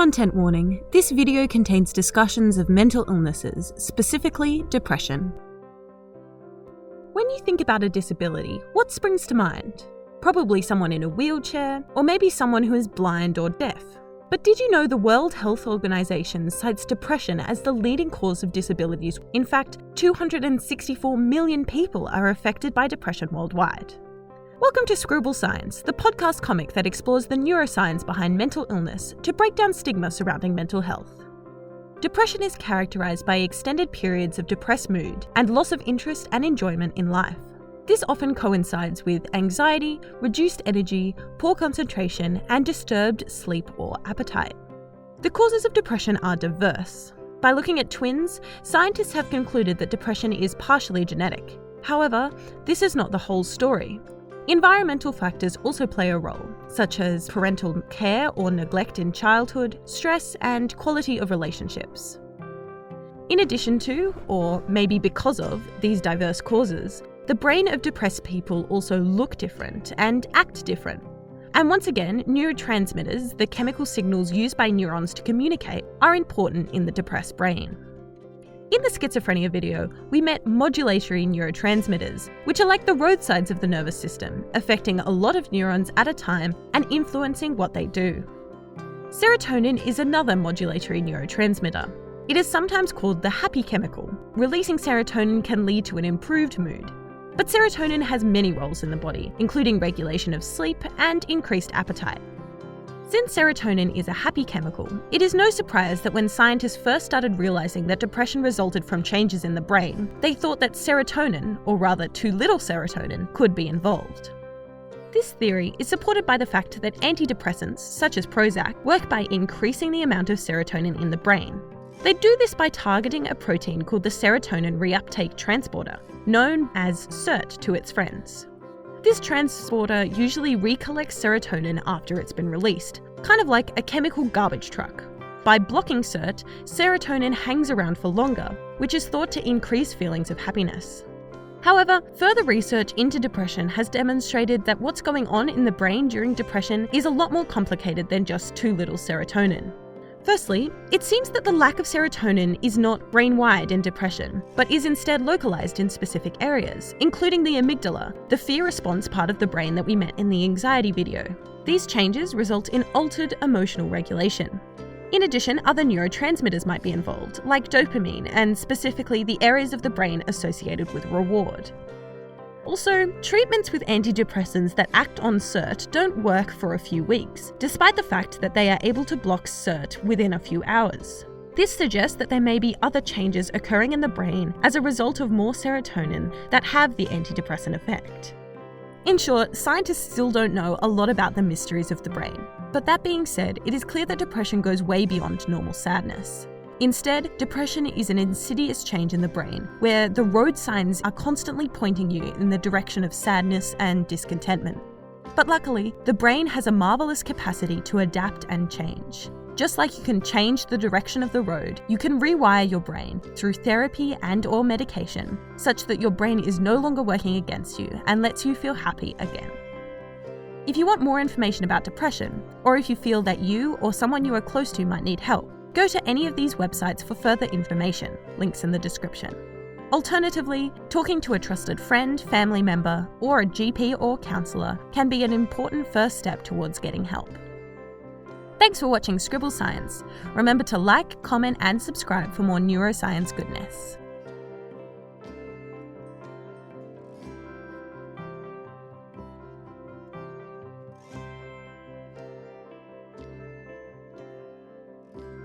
Content warning, this video contains discussions of mental illnesses, specifically depression. When you think about a disability, what springs to mind? Probably someone in a wheelchair, or maybe someone who is blind or deaf. But did you know the World Health Organization cites depression as the leading cause of disabilities? In fact, 264 million people are affected by depression worldwide. Welcome to Scribble Science, the podcast comic that explores the neuroscience behind mental illness to break down stigma surrounding mental health. Depression is characterized by extended periods of depressed mood and loss of interest and enjoyment in life. This often coincides with anxiety, reduced energy, poor concentration, and disturbed sleep or appetite. The causes of depression are diverse. By looking at twins, scientists have concluded that depression is partially genetic. However, this is not the whole story. Environmental factors also play a role, such as parental care or neglect in childhood, stress, and quality of relationships. In addition to, or maybe because of, these diverse causes, the brain of depressed people also look different and act different. And once again, neurotransmitters, the chemical signals used by neurons to communicate, are important in the depressed brain. In the schizophrenia video, we met modulatory neurotransmitters, which are like the roadsides of the nervous system, affecting a lot of neurons at a time and influencing what they do. Serotonin is another modulatory neurotransmitter. It is sometimes called the happy chemical. Releasing serotonin can lead to an improved mood. But serotonin has many roles in the body, including regulation of sleep and increased appetite. Since serotonin is a happy chemical, it is no surprise that when scientists first started realizing that depression resulted from changes in the brain, they thought that serotonin, or rather too little serotonin, could be involved. This theory is supported by the fact that antidepressants, such as Prozac, work by increasing the amount of serotonin in the brain. They do this by targeting a protein called the serotonin reuptake transporter, known as SERT to its friends. This transporter usually recollects serotonin after it's been released, kind of like a chemical garbage truck. By blocking SERT, serotonin hangs around for longer, which is thought to increase feelings of happiness. However, further research into depression has demonstrated that what's going on in the brain during depression is a lot more complicated than just too little serotonin. Firstly, it seems that the lack of serotonin is not brain-wide in depression, but is instead localized in specific areas, including the amygdala, the fear response part of the brain that we met in the anxiety video. These changes result in altered emotional regulation. In addition, other neurotransmitters might be involved, like dopamine, and specifically the areas of the brain associated with reward. Also, treatments with antidepressants that act on SERT don't work for a few weeks, despite the fact that they are able to block SERT within a few hours. This suggests that there may be other changes occurring in the brain as a result of more serotonin that have the antidepressant effect. In short, scientists still don't know a lot about the mysteries of the brain. But that being said, it is clear that depression goes way beyond normal sadness. Instead, depression is an insidious change in the brain, where the road signs are constantly pointing you in the direction of sadness and discontentment. But luckily, the brain has a marvelous capacity to adapt and change. Just like you can change the direction of the road, you can rewire your brain through therapy and/or medication, such that your brain is no longer working against you and lets you feel happy again. If you want more information about depression, or if you feel that you or someone you are close to might need help, go to any of these websites for further information, links in the description. Alternatively, talking to a trusted friend, family member, or a GP or counsellor can be an important first step towards getting help. Thanks for watching Scribble Science. Remember to like, comment, and subscribe for more neuroscience goodness.